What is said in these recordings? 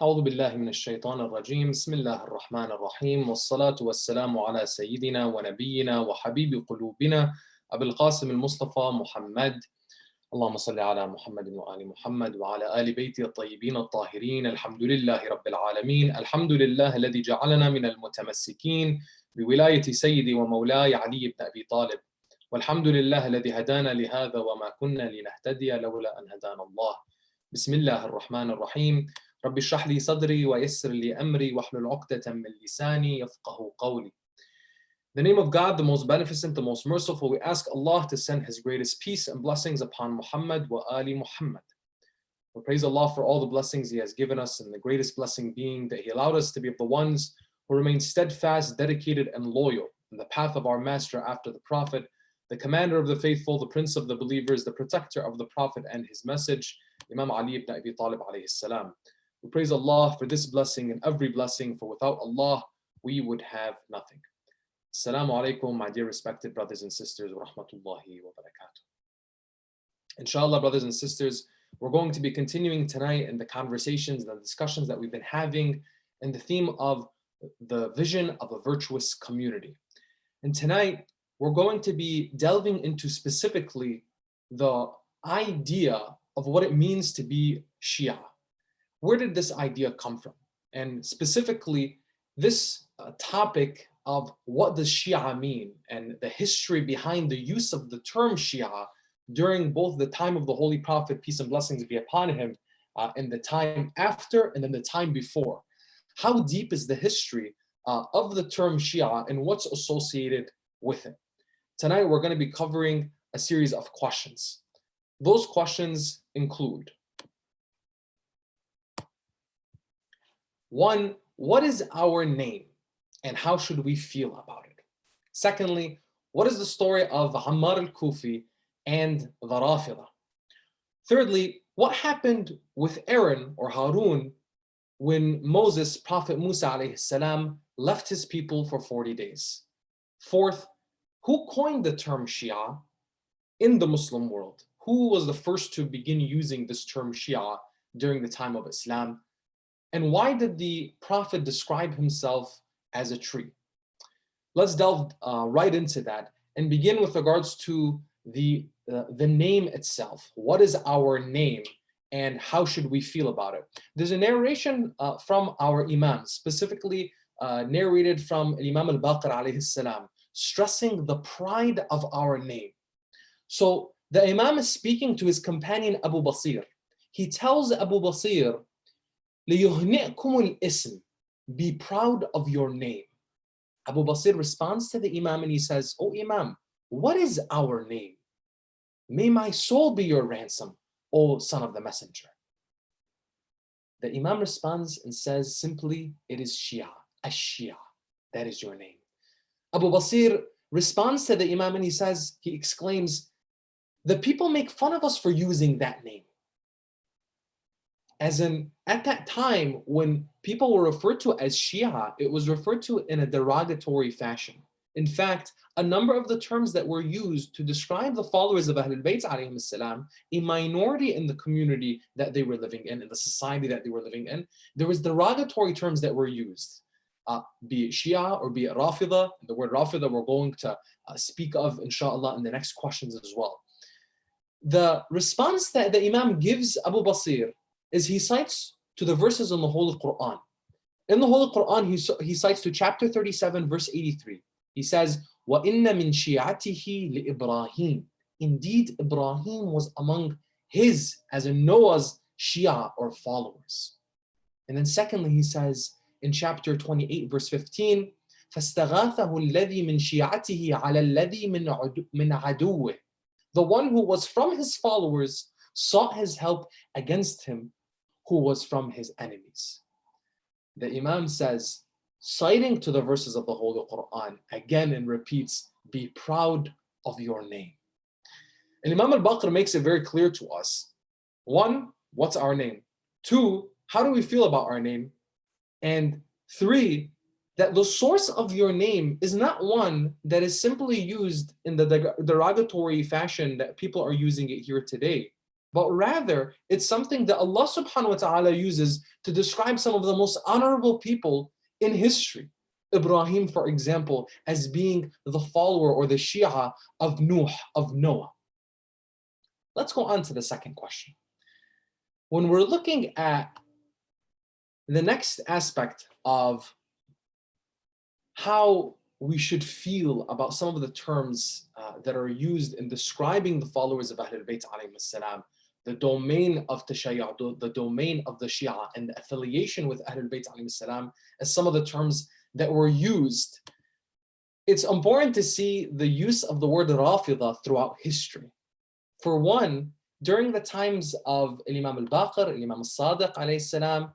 أعوذ بالله من الشيطان الرجيم بسم الله الرحمن الرحيم والصلاة والسلام على سيدنا ونبينا وحبيب قلوبنا أبي القاسم المصطفى محمد اللهم صل على محمد وآل محمد وعلى آل بيته الطيبين الطاهرين الحمد لله رب العالمين الحمد لله الذي جعلنا من المتمسكين بولاية سيدي ومولاي علي بن أبي طالب والحمد لله الذي هدانا لهذا وما كنا لنهتدي لولا أن هدانا الله بسم الله الرحمن الرحيم رب اشرح لي صدري ويسر لي أمري واحلل عقدة من لساني يفقهوا قولي. In the name of God, the most beneficent, the most merciful, we ask Allah to send His greatest peace and blessings upon Muhammad wa Ali Muhammad. We praise Allah for all the blessings He has given us, and the greatest blessing being that He allowed us to be of the ones who remain steadfast, dedicated, and loyal in the path of our Master after the Prophet, the commander of the faithful, the prince of the believers, the protector of the Prophet and his message, Imam Ali ibn Abi Talib alayhi salam. We praise Allah for this blessing and every blessing, for without Allah, we would have nothing. Assalamu alaikum, my dear respected brothers and sisters, wa rahmatullahi wa barakatuh. Inshallah, brothers and sisters, we're going to be continuing tonight in the conversations, the discussions that we've been having in the theme of the vision of a virtuous community. And tonight, we're going to be delving into specifically the idea of what it means to be Shia. Where did this idea come from? And specifically, this topic of what does Shia mean and the history behind the use of the term Shia during both the time of the Holy Prophet, peace and blessings be upon him, and the time after and then the time before. How deep is the history of the term Shia and what's associated with it? Tonight, we're going to be covering a series of questions. Those questions include: one, what is our name and how should we feel about it? Secondly, what is the story of Ammar al-Kufi and the Rafida? Thirdly, what happened with Aaron or Harun when Moses, Prophet Musa alayhi salam, left his people for 40 days? Fourth, who coined the term Shia in the Muslim world? Who was the first to begin using this term Shia during the time of Islam? And why did the Prophet describe himself as a tree? Let's delve right into that and begin with regards to the name itself. What is our name and how should we feel about it? There's a narration from our Imam, specifically narrated from Imam al-Baqir alayhi salam, stressing the pride of our name. So the Imam is speaking to his companion Abu Basir. He tells Abu Basir, لِيُهْنِئْكُمُ الْإِسْمِ, be proud of your name. Abu Basir responds to the Imam and he says, "Oh Imam, what is our name? May my soul be your ransom, O son of the messenger." The Imam responds and says simply, "It is Shia, Ash-Shia, that is your name." Abu Basir responds to the Imam and he exclaims, "The people make fun of us for using that name." As in, at that time, when people were referred to as Shia, it was referred to in a derogatory fashion. In fact, a number of the terms that were used to describe the followers of Ahlul Bayt alayhim salam, a minority in the community that they were living in the society that they were living in, there was derogatory terms that were used, be it Shia or be it Rafida. The word Rafida we're going to speak of, inshallah, in the next questions as well. The response that the Imam gives Abu Basir is he cites to the verses in the Holy Quran. In the Holy Quran, he cites to chapter 37, verse 83. He says, وَإِنَّ مِن شِيعَتِهِ لِإِبْرَاهِيمَ. Indeed, Ibrahim was among his, as in Noah's, Shia or followers. And then secondly, he says in chapter 28, verse 15, فَاسْتَغَاثَهُ الَّذِي مِن شِيعَتِهِ عَلَى الَّذِي مِنْ عَدُوِّهِ. The one who was from his followers sought his help against him who was from his enemies. The Imam says, citing to the verses of the Holy Quran, again and repeats, be proud of your name. And Imam al-Baqir makes it very clear to us. One, what's our name? Two, how do we feel about our name? And three, that the source of your name is not one that is simply used in the derogatory fashion that people are using it here today. but rather it's something that Allah subhanahu wa ta'ala uses to describe some of the most honorable people in history. Ibrahim, for example, as being the follower or the shia of Nuh, of Noah. Let's go on to the second question. When we're looking at the next aspect of how we should feel about some of the terms that are used in describing the followers of Ahlul Bayt alayhim as-salam, the domain of Tashayyu', the domain of the Shia, and the affiliation with Ahlul Bayt alayhim as-salam, as some of the terms that were used, it's important to see the use of the word Rafida throughout history. For one, during the times of Imam al-Baqir, Imam al-Sadiq alayhi salam,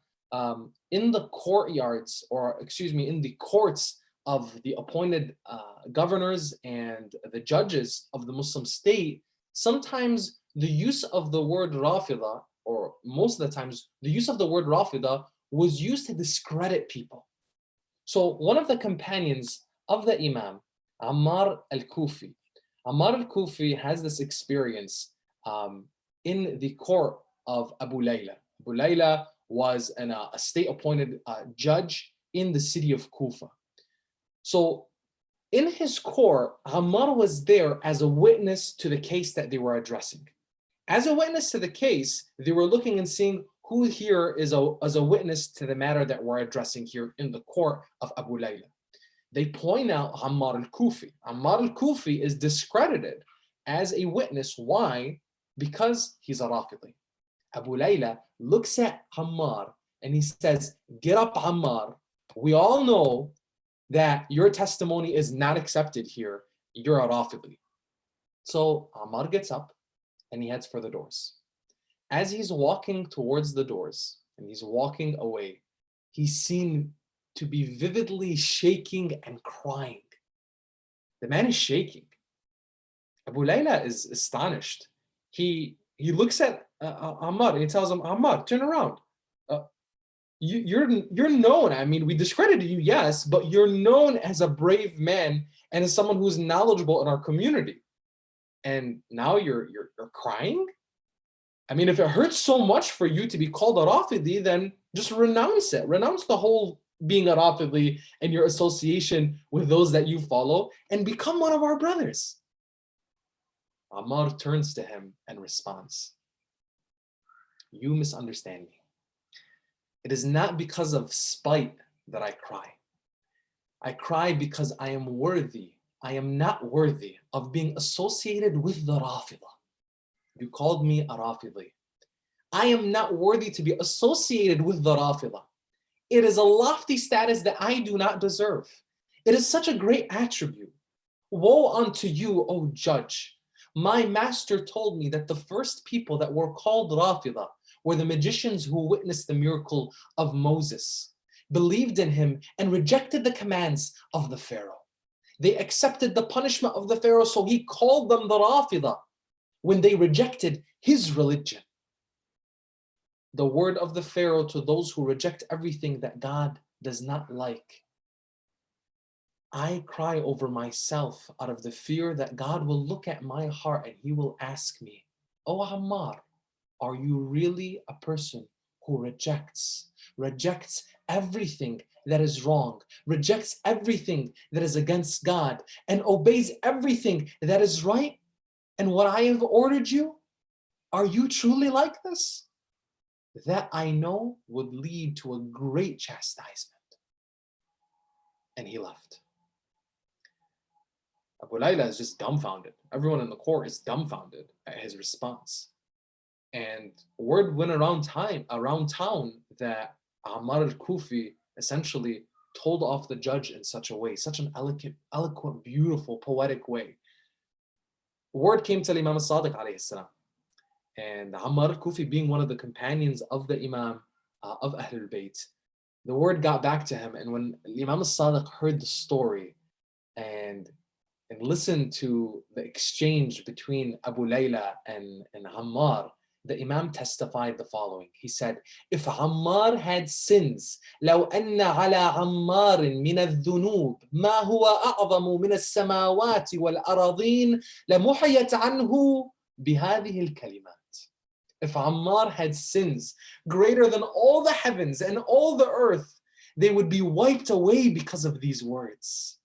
in the courtyards, or excuse me, in the courts of the appointed governors and the judges of the Muslim state, sometimes the use of the word Rafida, or most of the times, the use of the word Rafida was used to discredit people. So one of the companions of the Imam, Ammar al-Kufi, Ammar al-Kufi has this experience in the court of Abu Layla. Abu Layla was a state-appointed judge in the city of Kufa. So in his court, Ammar was there as a witness to the case that they were addressing. As a witness to the case, they were looking and seeing who here is as a witness to the matter that we're addressing here in the court of Abu Layla. They point out Ammar al-Kufi. Ammar al-Kufi is discredited as a witness. Why? Because he's a Rafidi. Abu Layla looks at Ammar and he says, "Get up, Ammar. We all know that your testimony is not accepted here. You're a Rafidi." So Ammar gets up and he heads for the doors. As he's walking towards the doors and he's walking away, he's seen to be vividly shaking and crying. The man is shaking. Abu Layla is astonished. He looks at Ammar and he tells him, "Ammar, turn around. You're known. I mean, we discredited you, yes, but you're known as a brave man and as someone who's knowledgeable in our community. And now you're crying? I mean, if it hurts so much for you to be called a Rafidi, then just renounce it. Renounce the whole being a Rafidi and your association with those that you follow and become one of our brothers." Ammar turns to him and responds, "You misunderstand me. It is not because of spite that I cry. I cry because I am worthy. I am not worthy of being associated with the Rafida. You called me a Rafidi. I am not worthy to be associated with the Rafida. It is a lofty status that I do not deserve. It is such a great attribute. Woe unto you, O judge. My master told me that the first people that were called Rafida were the magicians who witnessed the miracle of Moses, believed in him, and rejected the commands of the Pharaoh. They accepted the punishment of the Pharaoh, so he called them the Rafida when they rejected his religion. The word of the Pharaoh to those who reject everything that God does not like. I cry over myself out of the fear that God will look at my heart and he will ask me, O Ammar, are you really a person who rejects everything that is wrong, rejects everything that is against God, and obeys everything that is right and what I have ordered you? Are you truly like this? That I know would lead to a great chastisement." And he left. Abu Layla is just dumbfounded. Everyone in the court is dumbfounded at his response. And word went around town that Ammar al-Kufi essentially told off the judge in such a way, such an eloquent, beautiful, poetic way. Word came to Imam al-Sadiq alayhi salam. And Ammar al-Kufi, being one of the companions of the Imam of Ahlul Bayt, the word got back to him. And when Imam al-Sadiq heard the story and listened to the exchange between Abu Layla and Ammar, the Imam testified the following. He said, "If Ammar had sins, لو أن على عمار من الذنوب ما هو أعظم من السماوات والأراضين لمحيت عنه بهذه الكلمات." if Ammar had sins greater than all the heavens and all the earth, they would be wiped away because of these words.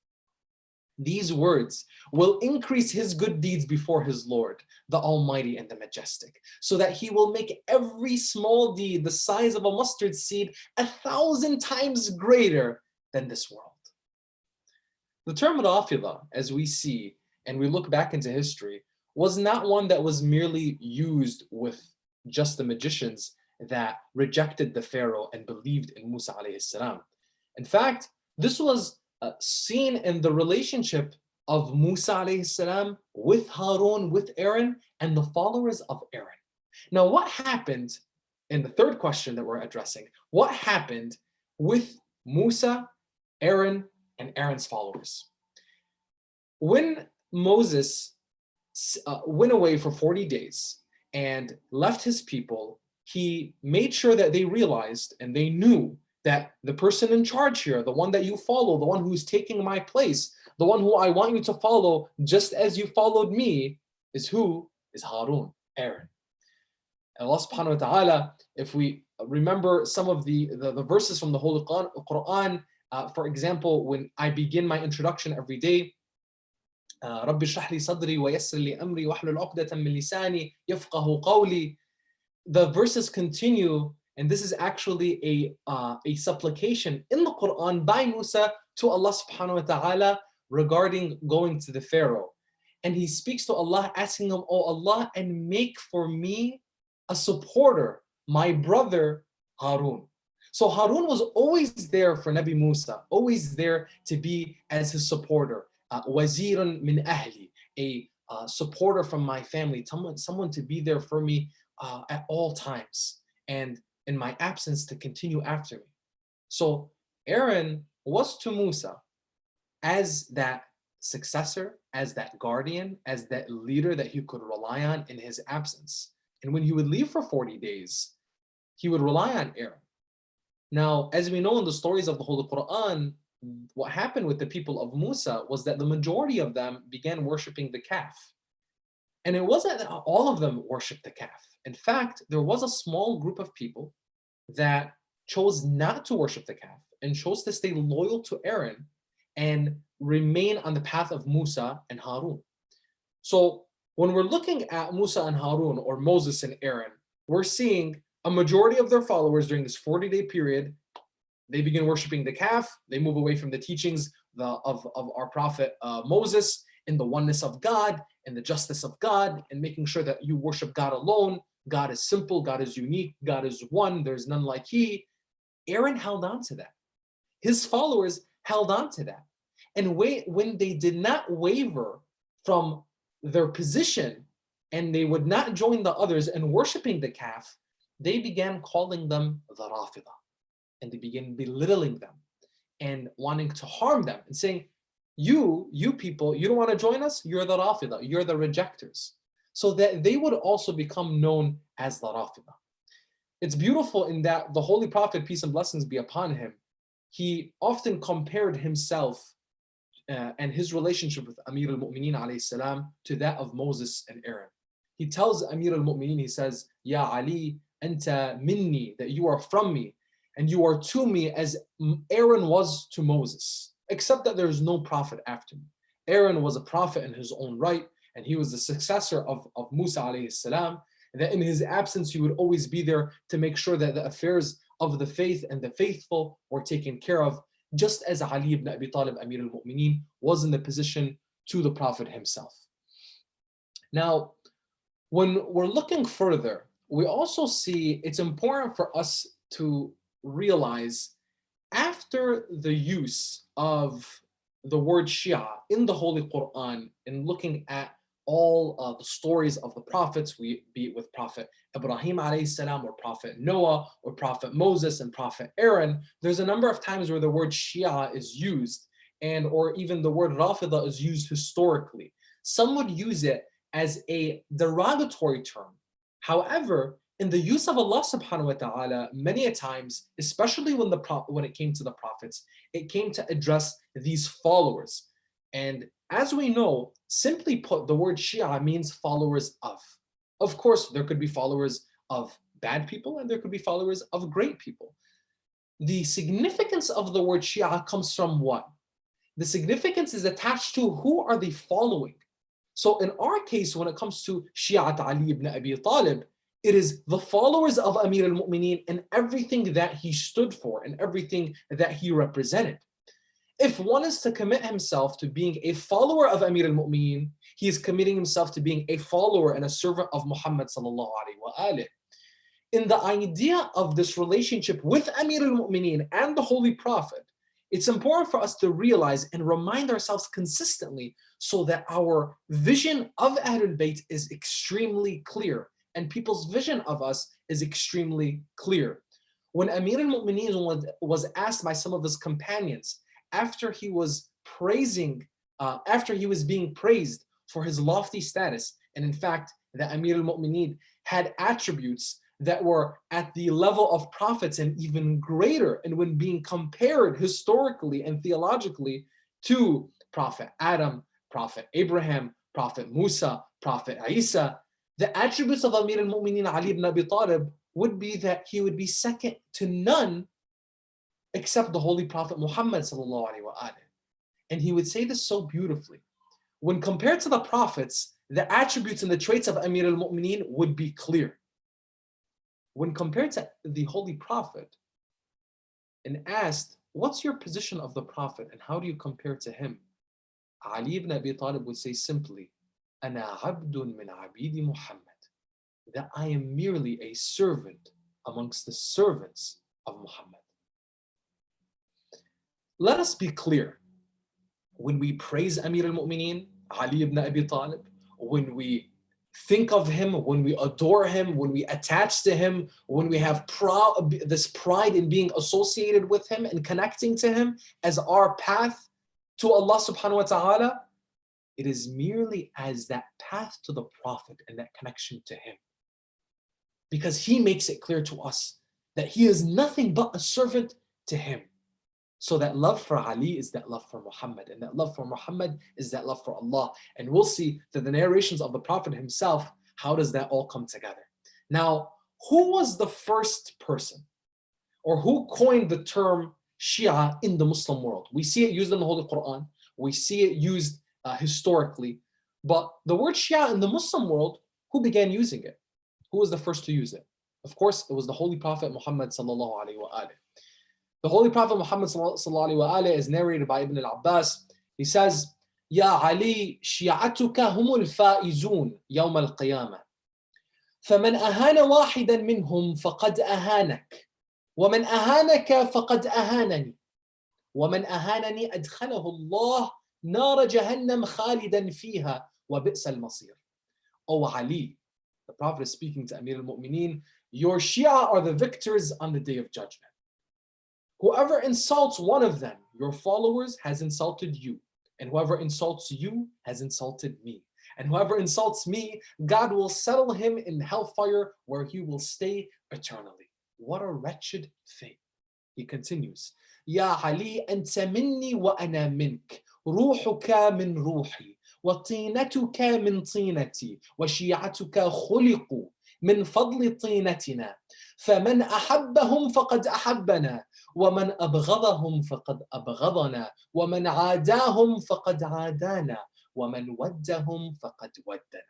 These words will increase his good deeds before his Lord, the Almighty and the Majestic, so that he will make every small deed the size of a mustard seed 1,000 times greater than this world. The term Rafida, as we see and we look back into history, was not one that was merely used with just the magicians that rejected the Pharaoh and believed in Musa alayhi salam. In fact, this was seen in the relationship of Musa alayhi salam with Harun, with Aaron, and the followers of Aaron. Now, what happened in the third question that we're addressing? What happened with Musa, Aaron, and Aaron's followers? When Moses went away for 40 days and left his people, he made sure that they realized and they knew that the person in charge here, the one that you follow, the one who's taking my place, the one who I want you to follow just as you followed me, is who? Is Harun, Aaron. And Allah subhanahu wa ta'ala, if we remember some of the verses from the Holy Quran, for example, when I begin my introduction every day, رب اشرح لي صدري ويسر لي أمري واحلل عقدة من لساني يفقهوا قولي. The verses continue, and this is actually a supplication in the Quran by Musa to Allah subhanahu wa ta'ala regarding going to the Pharaoh. And he speaks to Allah, asking him, "Oh Allah, and make for me a supporter, my brother Harun." So Harun was always there for Nabi Musa, always there to be as his supporter. Wazirun min ahli, a supporter from my family, someone to be there for me at all times, and in my absence to continue after me. So Aaron was to Musa as that successor, as that guardian, as that leader that he could rely on in his absence. And when he would leave for 40 days, he would rely on Aaron. Now, as we know in the stories of the Holy Quran, what happened with the people of Musa was that the majority of them began worshiping the calf. And it wasn't that all of them worshiped the calf. In fact, there was a small group of people that chose not to worship the calf and chose to stay loyal to Aaron and remain on the path of Musa and Harun. So when we're looking at Musa and Harun, or Moses and Aaron, we're seeing a majority of their followers during this 40-day period, they begin worshiping the calf. They move away from the teachings of our prophet Moses in the oneness of God and the justice of God, and making sure that you worship God alone. God is simple, God is unique, God is one, there's none like he. Aaron held on to that. His followers held on to that. And when they did not waver from their position and they would not join the others in worshiping the calf, they began calling them the Rafida. And they began belittling them and wanting to harm them and saying, you people, you don't want to join us? You're the Rafida, you're the rejectors. So that they would also become known as the Rafida. It's beautiful in that the Holy Prophet, peace and blessings be upon him, he often compared himself and his relationship with Amir al-Mu'mineen alayhi salam to that of Moses and Aaron. He tells Amir al-Mu'mineen, he says, Ya Ali, anta minni, that you are from me, and you are to me as Aaron was to Moses, except that there is no prophet after me. Aaron was a prophet in his own right, and he was the successor of Musa alayhi salam, and that in his absence he would always be there to make sure that the affairs of the faith and the faithful were taken care of, just as Ali ibn Abi Talib, Amir al-Mu'mineen, was in the position to the Prophet himself. Now, when we're looking further, we also see it's important for us to realize, after the use of the word Shia in the Holy Quran, in looking at all the stories of the prophets, be it with Prophet Ibrahim alayhi salam, or Prophet Noah, or Prophet Moses and Prophet Aaron, there's a number of times where the word Shia is used, and or even the word Rafida is used historically. Some would use it as a derogatory term. However, in the use of Allah subhanahu wa ta'ala, many a times, especially when it came to the prophets, it came to address these followers. And as we know, simply put, the word Shia means followers of. Of course, there could be followers of bad people and there could be followers of great people. The significance of the word Shia comes from what? The significance is attached to who are they following. So in our case, when it comes to Shi'at Ali ibn Abi Talib, it is the followers of Amir al-Mu'mineen and everything that he stood for and everything that he represented. If one is to commit himself to being a follower of Amir al-Mu'mineen, he is committing himself to being a follower and a servant of Muhammad sallallahu alaihi wasallam. In the idea of this relationship with Amir al-Mu'mineen and the Holy Prophet, it's important for us to realize and remind ourselves consistently so that our vision of Ahlul Bayt is extremely clear and people's vision of us is extremely clear. When Amir al-Mu'mineen was asked by some of his companions after he was being praised for his lofty status, and in fact, that Amir al-Mu'mineen had attributes that were at the level of prophets and even greater, and when being compared historically and theologically to Prophet Adam, Prophet Abraham, Prophet Musa, Prophet Isa, the attributes of Amir al-Mu'mineen Ali ibn Abi Talib would be that he would be second to none except the Holy Prophet Muhammad sallallahu alaihi wasallam. And he would say this so beautifully. When compared to the prophets, the attributes and the traits of Amir al-Mu'mineen would be clear. When compared to the Holy Prophet and asked, what's your position of the Prophet and how do you compare to him? Ali ibn Abi Talib would say simply, أَنَا عَبْدٌ مِّنْ عَبِيدِ مُحَمَّدٍ, that I am merely a servant amongst the servants of Muhammad. Let us be clear. When we praise Amir al-Mu'mineen, Ali ibn Abi Talib, when we think of him, when we adore him, when we attach to him, when we have this pride in being associated with him and connecting to him as our path to Allah subhanahu wa ta'ala, it is merely as that path to the Prophet and that connection to him. Because he makes it clear to us that he is nothing but a servant to him. So that love for Ali is that love for Muhammad, and that love for Muhammad is that love for Allah. And we'll see through the narrations of the Prophet himself, how does that all come together? Now, who was the first person, or who coined the term Shia in the Muslim world? We see it used in the Holy Quran, we see it used historically, but the word Shia in the Muslim world, who began using it? Who was the first to use it? Of course, it was the Holy Prophet Muhammad sallallahu alaihi wasallam. The Holy Prophet Muhammad sallallahu alaihi wasallam is narrated by Ibn al-Abbas. He says, Ya Ali, shi'atuka humul faizun yawm al-qiyamah. فمن أهان واحدا منهم فقد أهانك ومن أهانك فقد أهانني ومن أهانني أدخله الله نار جهنم خالدا فيها وبئس المصير. O Ali, the Prophet is speaking to Amir al-Mu'mineen, your Shia are the victors on the day of judgment. Whoever insults one of them, your followers, has insulted you. And whoever insults you has insulted me. And whoever insults me, God will settle him in hellfire where he will stay eternally. What a wretched fate. He continues, Ya Ali, anta minni wa ana mink, ruhuka min ruhi, wa tinatuka min tinati, wa shi'atuka khuliqu min fadli tinatina. فمن أحبهم فقد أحبنا ومن أبغضهم فقد أبغضنا ومن عاداهم فقد عادانا ومن ودهم فقد ودنا.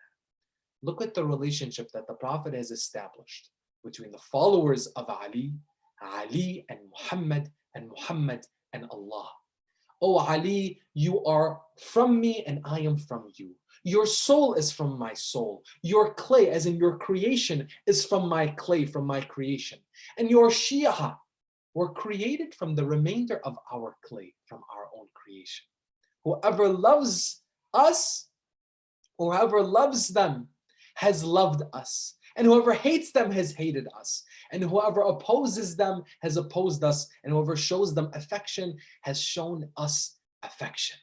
Look at the relationship that the Prophet has established between the followers of Ali, Ali and Muhammad and Allah. Oh Ali, you are from me and I am from you. Your soul is from my soul. Your clay, as in your creation, is from my clay, from my creation. And your Shia were created from the remainder of our clay, from our own creation. Whoever loves us, whoever loves them, has loved us. And whoever hates them has hated us. And whoever opposes them has opposed us. And whoever shows them affection has shown us affection.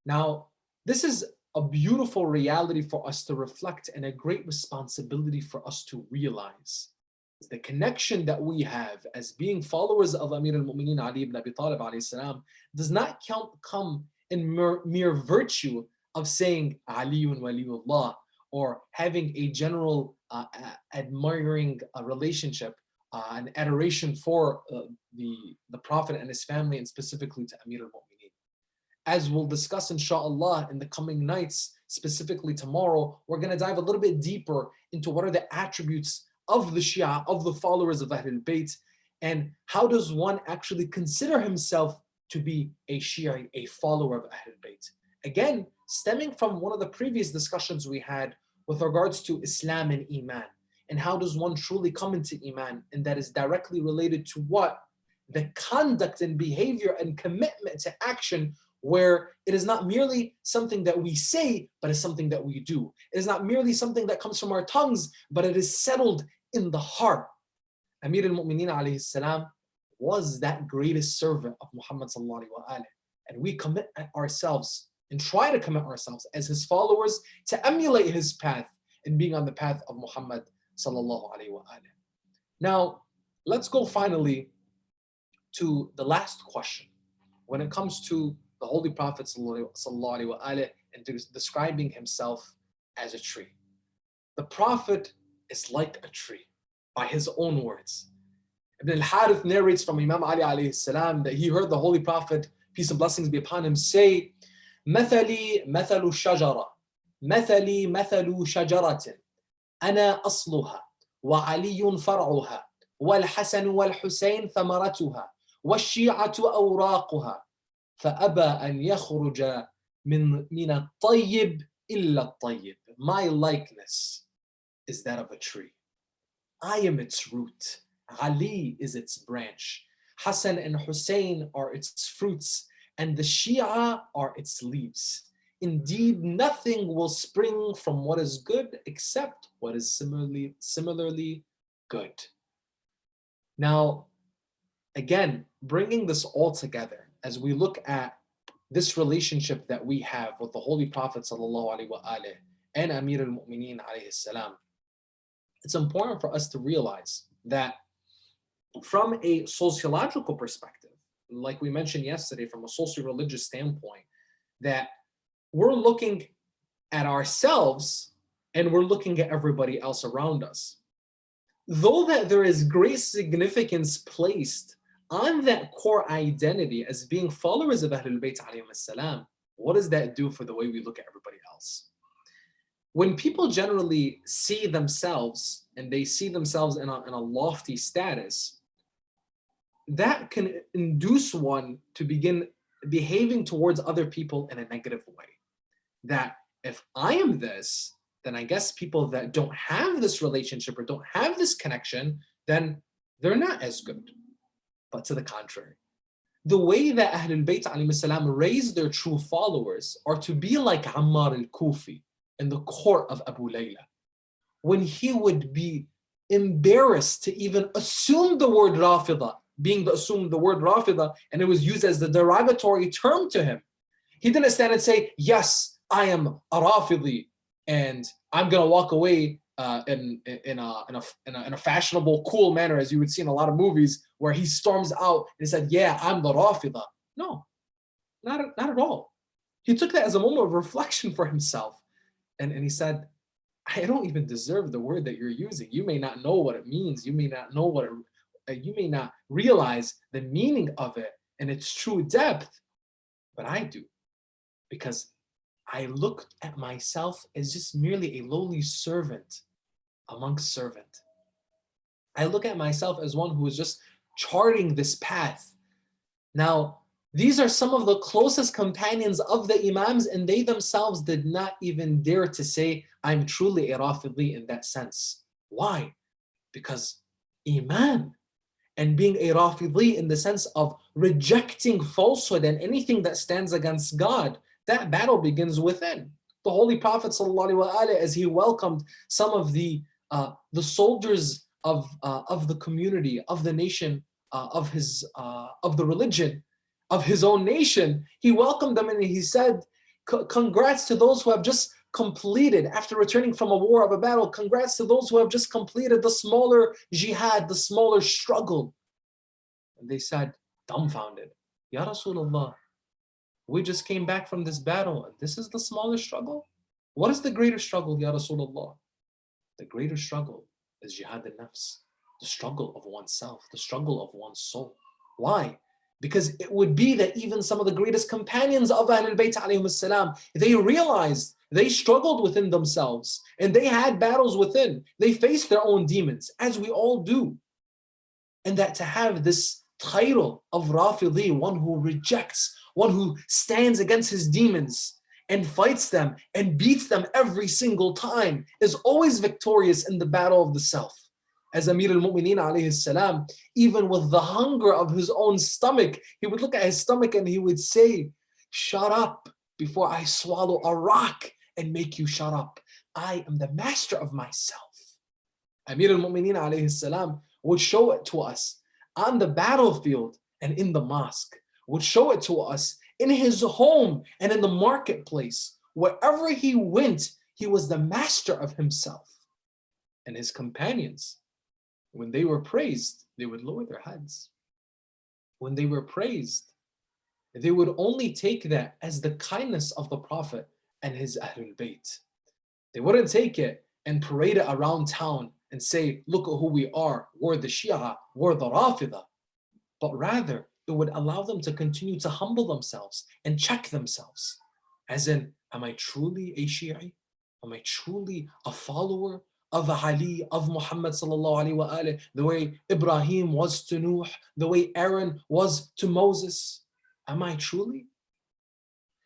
Now, this is a beautiful reality for us to reflect and a great responsibility for us to realize. The connection that we have as being followers of Amir al-Mu'mineen Ali ibn Abi Talib alayhi salam does not come in mere virtue of saying Aliyun Waliullah or having a general admiring relationship, an adoration for the Prophet and his family, and specifically to Amir al-Mu'mineen. As we'll discuss inshallah in the coming nights, specifically tomorrow, we're going to dive a little bit deeper into what are the attributes of the Shia, of the followers of Ahlul Bayt, and how does one actually consider himself to be a Shia, a follower of Ahlul Bayt. Again, stemming from one of the previous discussions we had with regards to Islam and Iman, and how does one truly come into Iman, and that is directly related to what? The conduct and behavior and commitment to action, where it is not merely something that we say, but it's something that we do. It is not merely something that comes from our tongues, but it is settled in the heart. Amir al-Mu'mineen alayhi salam was that greatest servant of Muhammad sallallahu alayhi wa alayhi. And we commit ourselves and try to commit ourselves as his followers to emulate his path and being on the path of Muhammad sallallahu alayhi wa alayhi. Now, let's go finally to the last question when it comes to the Holy Prophet sallallahu alayhi wa alayhi and describing himself as a tree. The Prophet is like a tree, by his own words. Ibn al-Harith narrates from Imam Ali alayhi salam that he heard the Holy Prophet, peace and blessings be upon him, say, مثلي مثل الشجرة مثلي مثل شجرة أنا أصلها وعلي فرعها والحسن والحسين ثمرتها والشيعة أوراقها فأبى أن يخرج من الطيب إلا الطيب. My likeness is that of a tree. I am its root. Ali is its branch. Hassan and Hussein are its fruits, and the Shia are its leaves. Indeed, nothing will spring from what is good except what is similarly good. Now, again, bringing this all together, as we look at this relationship that we have with the Holy Prophet sallallahu alaihi wasallam and Amir al-Mu'mineen alayhi salam, it's important for us to realize that from a sociological perspective, like we mentioned yesterday, from a socio-religious standpoint, that we're looking at ourselves and we're looking at everybody else around us. Though that there is great significance placed on that core identity as being followers of Ahlul Bayt alayhim as-salam, what does that do for the way we look at everybody else? When people generally see themselves and they see themselves in a lofty status, that can induce one to begin behaving towards other people in a negative way. That if I am this, then I guess people that don't have this relationship or don't have this connection, then they're not as good. But to the contrary, the way that Ahlul Bayt alayhim as-salam raised their true followers are to be like Ammar al-Kufi in the court of Abu Layla, when he would be embarrassed to even assume the word Rafida, assumed the word Rafida, and it was used as the derogatory term to him. He didn't stand and say, yes, I am a Rafidi, and I'm going to walk away in a fashionable, cool manner, as you would see in a lot of movies, where he storms out and he said, yeah, I'm the Rafida. No, not at all. He took that as a moment of reflection for himself. And he said, I don't even deserve the word that you're using. You may not know what it means. You may not know you may not realize the meaning of it and its true depth, but I do. Because I look at myself as just merely a lowly servant amongst servant. I look at myself as one who is just charting this path. Now, these are some of the closest companions of the Imams, and they themselves did not even dare to say, I'm truly a Rafidi in that sense. Why? Because Iman and being a Rafidi in the sense of rejecting falsehood and anything that stands against God, that battle begins within. The Holy Prophet ﷺ, as he welcomed some of the soldiers of the community, of the nation, of the religion, of his own nation, he welcomed them and he said, congrats to those who have just completed, after returning from a war of a battle, congrats to those who have just completed the smaller jihad, the smaller struggle. And they said, dumbfounded, Ya Rasulullah, we just came back from this battle and this is the smaller struggle? What is the greater struggle, Ya Rasulullah? The greater struggle is jihad al-nafs, the struggle of oneself, the struggle of one's soul. Why? Because it would be that even some of the greatest companions of Ahlul Bayt alayhim salam, they realized they struggled within themselves and they had battles within. They faced their own demons, as we all do. And that to have this title of Rafidi, one who rejects, one who stands against his demons and fights them and beats them every single time, is always victorious in the battle of the self. As Amir al-Mu'mineen alayhi salam, even with the hunger of his own stomach, he would look at his stomach and he would say, shut up before I swallow a rock and make you shut up. I am the master of myself. Amir al-Mu'mineen alayhi salam would show it to us on the battlefield and in the mosque, would show it to us in his home and in the marketplace. Wherever he went, he was the master of himself. And his companions, when they were praised, they would lower their heads. When they were praised, they would only take that as the kindness of the Prophet and his Ahlul Bayt. They wouldn't take it and parade it around town and say, look at who we are, we're the Shia, we're the Rafida. But rather, it would allow them to continue to humble themselves and check themselves. As in, am I truly a Shi'i? Am I truly a follower of Ali, of Muhammad sallallahu alaihi wasallam, the way Ibrahim was to Nuh, the way Aaron was to Moses? Am I truly?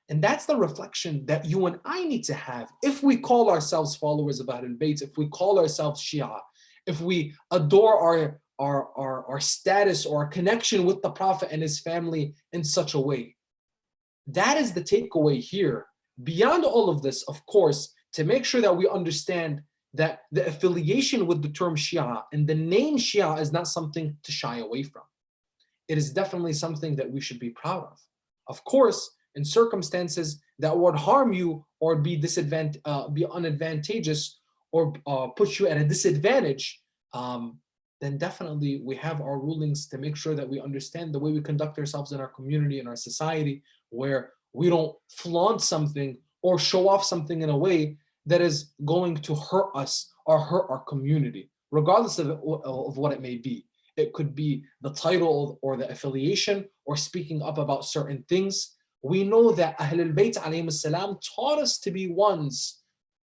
And that's the reflection that you and I need to have if we call ourselves followers of Ahlul Bayt, if we call ourselves Shia, if we adore our status or our connection with the Prophet and his family in such a way. That is the takeaway here. Beyond all of this, of course, to make sure that we understand that the affiliation with the term Shia and the name Shia is not something to shy away from. It is definitely something that we should be proud of. Of course, in circumstances that would harm you or be unadvantageous or put you at a disadvantage, then definitely we have our rulings to make sure that we understand the way we conduct ourselves in our community, in our society, where we don't flaunt something or show off something in a way that is going to hurt us or hurt our community, regardless of what it may be. It could be the title or the affiliation or speaking up about certain things. We know that Ahlul Bayt alayhim salam taught us to be ones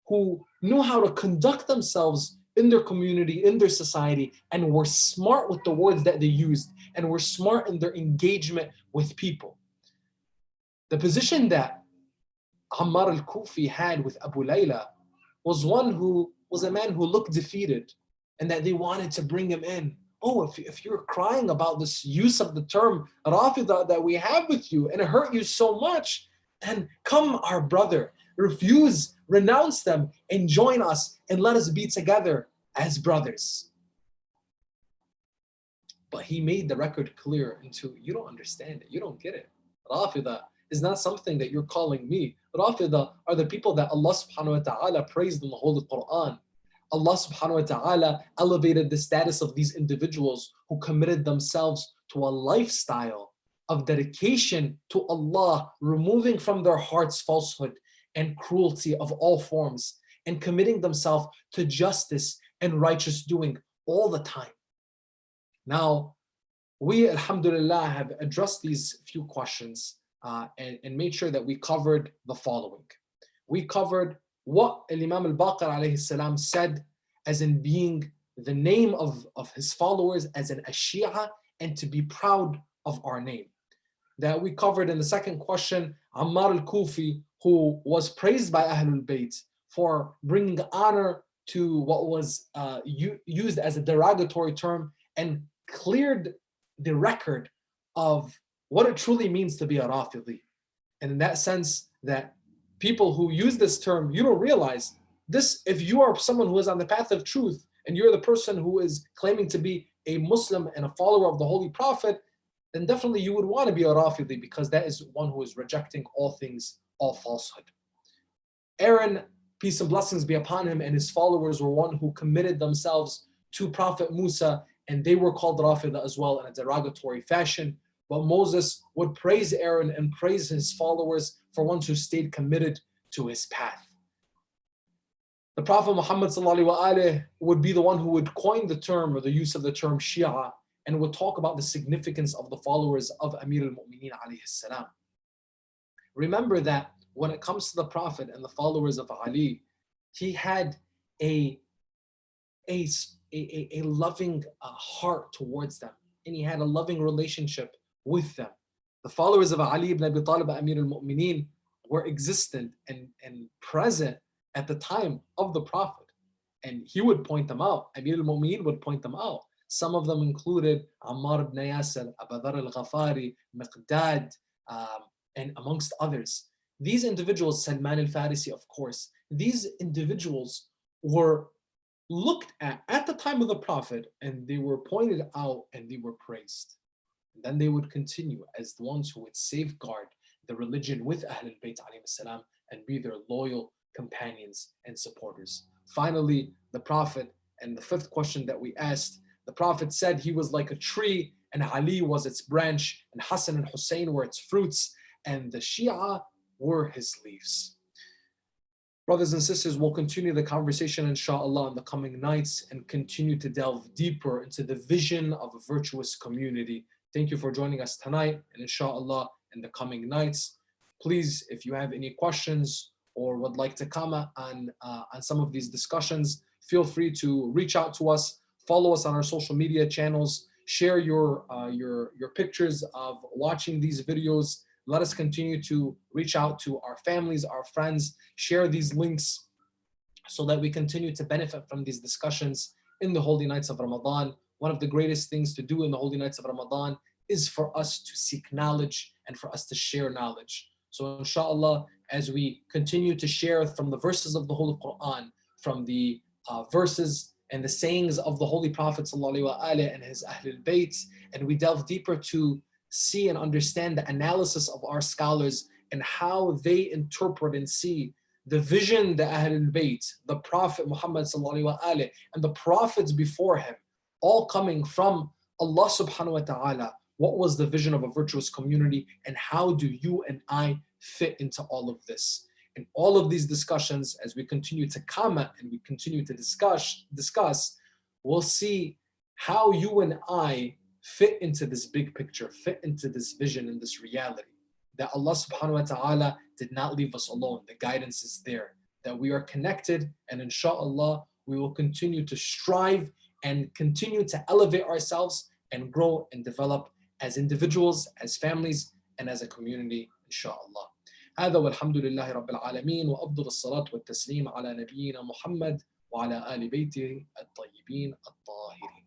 who knew how to conduct themselves in their community, in their society, and were smart with the words that they used, and were smart in their engagement with people. The position that Ammar al-Kufi had with Abu Layla was one who was a man who looked defeated, and that they wanted to bring him in. Oh, if you're crying about this use of the term Rafida that we have with you, and it hurt you so much, then come, our brother, refuse, renounce them, and join us, and let us be together as brothers. But he made the record clear into, you don't understand it, you don't get it. Rafida is not something that you're calling me. Rafida are the people that Allah subhanahu wa ta'ala praised in the Holy Quran. Allah subhanahu wa ta'ala elevated the status of these individuals who committed themselves to a lifestyle of dedication to Allah, removing from their hearts falsehood and cruelty of all forms, and committing themselves to justice and righteous doing all the time. Now, we, alhamdulillah, have addressed these few questions and made sure that we covered the following. We covered what Imam al-Baqir alayhi salam said as in being the name of his followers as an Shia, and to be proud of our name. That we covered in the second question, Ammar al-Kufi, who was praised by Ahlul Bayt for bringing honor to what was used as a derogatory term, and cleared the record of what it truly means to be a Rafidi. And in that sense, that people who use this term, you don't realize this. If you are someone who is on the path of truth, and you're the person who is claiming to be a Muslim and a follower of the Holy Prophet, then definitely you would want to be a Rafidi, because that is one who is rejecting all things, all falsehood. Aaron, peace and blessings be upon him, and his followers were one who committed themselves to Prophet Musa, and they were called Rafida as well in a derogatory fashion. But Moses would praise Aaron and praise his followers for ones who stayed committed to his path. The Prophet Muhammad ﷺ would be the one who would coin the term or the use of the term Shia and would talk about the significance of the followers of Amir al-Mu'mineen alayhi salam. Remember that when it comes to the Prophet and the followers of Ali, he had a loving heart towards them, and he had a loving relationship with them. The followers of Ali ibn Abi Talib, Amir al-Mu'mineen, were existent and present at the time of the Prophet. And he would point them out. Amir al-Mu'mineen would point them out. Some of them included Ammar ibn Yasir, Abu Dharr al-Ghafari, Miqdad, and amongst others. These individuals, Salman al-Farisi, of course, these individuals were looked at the time of the Prophet, and they were pointed out and they were praised. And then they would continue as the ones who would safeguard the religion with Ahlul Bayt alayhim salam and be their loyal companions and supporters. Finally, the Prophet, and the fifth question that we asked, the Prophet said he was like a tree and Ali was its branch and Hassan and Hussein were its fruits and the Shia were his leaves. Brothers and sisters, we'll continue the conversation inshallah in the coming nights and continue to delve deeper into the vision of a virtuous community. Thank you for joining us tonight, and inshallah in the coming nights. Please, if you have any questions or would like to comment on some of these discussions, feel free to reach out to us, follow us on our social media channels, share your pictures of watching these videos. Let us continue to reach out to our families, our friends, share these links so that we continue to benefit from these discussions in the holy nights of Ramadan. One of the greatest things to do in the holy nights of Ramadan is for us to seek knowledge and for us to share knowledge. So inshallah, as we continue to share from the verses of the Holy Quran, from the verses and the sayings of the Holy Prophet ﷺ and his Ahlul Bayt, and we delve deeper to see and understand the analysis of our scholars and how they interpret and see the vision that Ahlul Bayt, the Prophet Muhammad ﷺ and the prophets before him, all coming from Allah subhanahu wa ta'ala. What was the vision of a virtuous community, and how do you and I fit into all of this? In all of these discussions, as we continue to comment and we continue to discuss, we'll see how you and I fit into this big picture, fit into this vision and this reality. That Allah subhanahu wa ta'ala did not leave us alone. The guidance is there. That we are connected, and inshallah, we will continue to strive and continue to elevate ourselves and grow and develop as individuals, as families, and as a community, inshallah. هذا والحمد لله رب العالمين وأفضل الصلاة والتسليم على نبينا محمد وعلى آل بيته الطيبين الطاهرين.